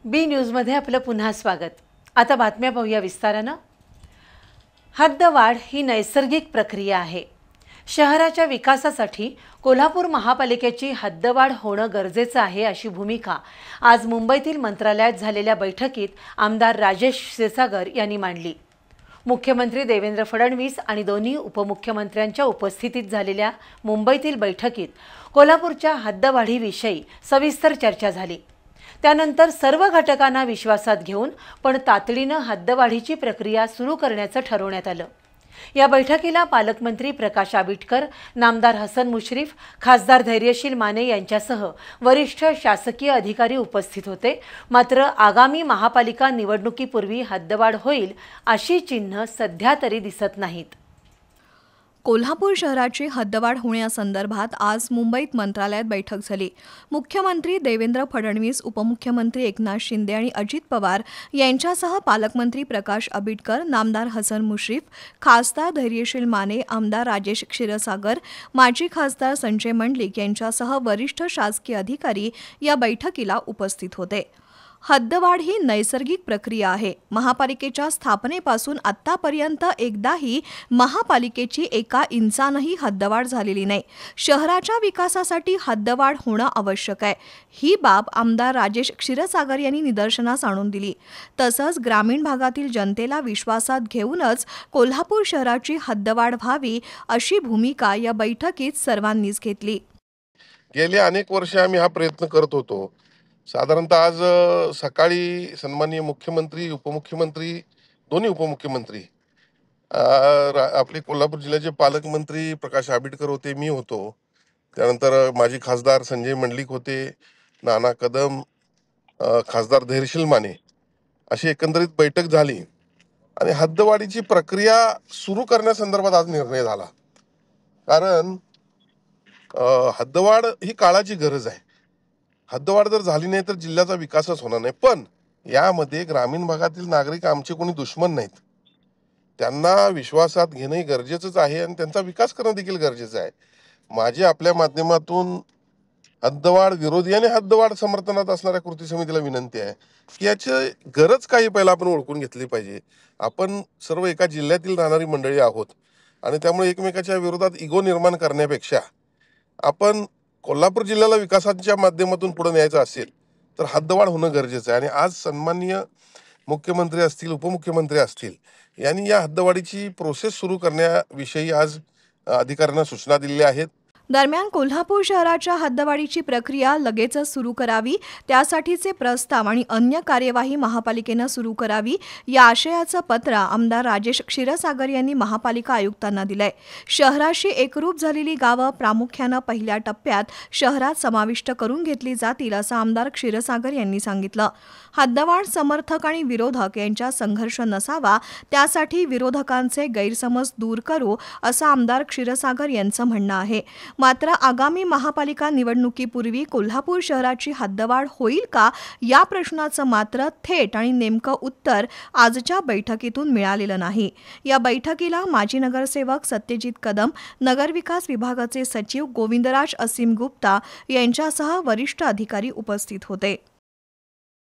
बी न्यूजमध्ये आपलं पुन्हा स्वागत। आता बातम्या पाहूया विस्तारानं। हद्दवाढ ही नैसर्गिक प्रक्रिया आहे। शहराच्या विकासासाठी कोल्हापूर महापालिकेची हद्दवाढ होणं गरजेचं आहे अशी भूमिका आज मुंबईतील मंत्रालयात झालेल्या बैठकीत आमदार राजेश क्षीरसागर यांनी मांडली। मुख्यमंत्री देवेंद्र फडणवीस आणि दोन्ही उपमुख्यमंत्र्यांच्या उपस्थितीत झालेल्या मुंबईतील बैठकीत कोल्हापूरच्या हद्दवाढीविषयी सविस्तर चर्चा झाली। त्यानंतर सर्व घटकांना विश्वासात घेऊन पण तातडीने हद्दवाढीची प्रक्रिया सुरू करण्याचं ठरवण्यात आलं। या बैठकीला पालकमंत्री प्रकाश आबिटकर, नामदार हसन मुश्रीफ, खासदार धैर्यशील माने यांच्यासह वरिष्ठ शासकीय अधिकारी उपस्थित होते। मात्र आगामी महापालिका निवडणुकीपूर्वी हद्दवाढ होईल अशी चिन्ह सध्या तरी दिसत नाहीत। कोल्हापूर शहराची हद्दवाढ होण्यासंदर्भात आज मुंबईत मंत्रालयात बैठक झाली। मुख्यमंत्री देवेंद्र फडणवीस, उपमुख्यमंत्री एकनाथ शिंदे आणि अजित पवार यांच्यासह पालकमंत्री प्रकाश आबिटकर, नामदार हसन मुश्रीफ, खासदार धैर्यशील माने, आमदार राजेश क्षीरसागर, माजी खासदार संजय मंडलिक यांच्यासह वरिष्ठ शासकीय अधिकारी या बैठकीला उपस्थित होते। हद्दवाढ ही नैसर्गिक प्रक्रिया आहे। महापालिकेच्या स्थापनेपासून आतापर्यंत एकदाही महापालिकेची एका इंचानही हद्दवाढ झालेली नाही। शहराच्या विकासासाठी हद्दवाढ होणं आवश्यक आहे, ही बाब आमदार राजेश क्षीरसागर यांनी निदर्शनास आणून दिली। तसंच ग्रामीण भागातील जनतेला विश्वासात घेऊनच कोल्हापूर शहराची हद्दवाढ व्हावी अशी भूमिका या बैठकीत सर्वांनीच घेतली। गेली अनेक वर्षे आम्ही हा प्रयत्न करत होतो। साधारणतः आज सकाळी सन्माननीय मुख्यमंत्री, उपमुख्यमंत्री, दोन्ही उपमुख्यमंत्री, आपले कोल्हापूर जिल्ह्याचे पालकमंत्री प्रकाश आबिटकर होते, मी होतो, त्यानंतर माजी खासदार संजय मंडलिक होते, नाना कदम, खासदार धैर्यशील माने, अशी एकंदरीत बैठक झाली आणि हद्दवाढीची प्रक्रिया सुरू करण्यासंदर्भात आज निर्णय झाला। कारण हद्दवाढ ही काळाची गरज आहे। हद्दवाढ जर झाली नाही तर जिल्ह्याचा विकासच होणार नाही। पण यामध्ये ग्रामीण भागातील नागरिक आमचे कोणी दुश्मन नाहीत, त्यांना विश्वासात घेणे गरजेचंच आहे आणि त्यांचा विकास करणं देखील गरजेचं आहे। माझी आपल्या माध्यमातून हद्दवाढ विरोधी आणि हद्दवाढ समर्थनात असणाऱ्या कृती समितीला विनंती आहे की याची गरज काही पहिला आपण ओळखून घेतली पाहिजे। आपण सर्व एका जिल्ह्यातील राहणारी मंडळी आहोत आणि त्यामुळे एकमेकाच्या विरोधात इगो निर्माण करण्यापेक्षा आपण कोल्हापूर जिल्ह्याला विकासाच्या माध्यमातून पुढे न्यायचं असेल तर हद्दवाढ होणं गरजेचं आहे। आणि आज सन्माननीय मुख्यमंत्री असतील, उपमुख्यमंत्री असतील यांनी या हद्दवाढीची प्रोसेस सुरू करण्याविषयी आज अधिकाऱ्यांना सूचना दिलेल्या आहेत। दरम्यान कोल्हापूर शहराच्या हद्दवाढीची प्रक्रिया लगेचच सुरू करावी, त्यासाठीचे प्रस्ताव आणि अन्य कार्यवाही महापालिकेनं सुरू करावी या आशयाचं पत्र आमदार राजेश क्षीरसागर यांनी महापालिका आयुक्तांना दिलंय। शहराशी एकरूप झालेली गावं प्रामुख्यानं पहिल्या टप्प्यात शहरात समाविष्ट करून घेतली जातील असं आमदार क्षीरसागर यांनी सांगितलं। हद्दवाढ समर्थक आणि विरोधक यांच्यात संघर्ष नसावा, त्यासाठी विरोधकांचे गैरसमज दूर करू असं आमदार क्षीरसागर यांचं म्हणणं आहे। मात्र आगामी महापालिका निवडणुकीपूर्वी कोल्हापूर शहराची हद्दवाढ होईल का या प्रश्नाचं मात्र थेट आणि नेमकं उत्तर आजच्या बैठकीतून मिळालेलं नाही। या बैठकीला माजी नगरसेवक सत्यजित कदम, नगरविकास विभागाचे सचिव गोविंदराज असीम गुप्ता यांच्यासह वरिष्ठ अधिकारी उपस्थित होते।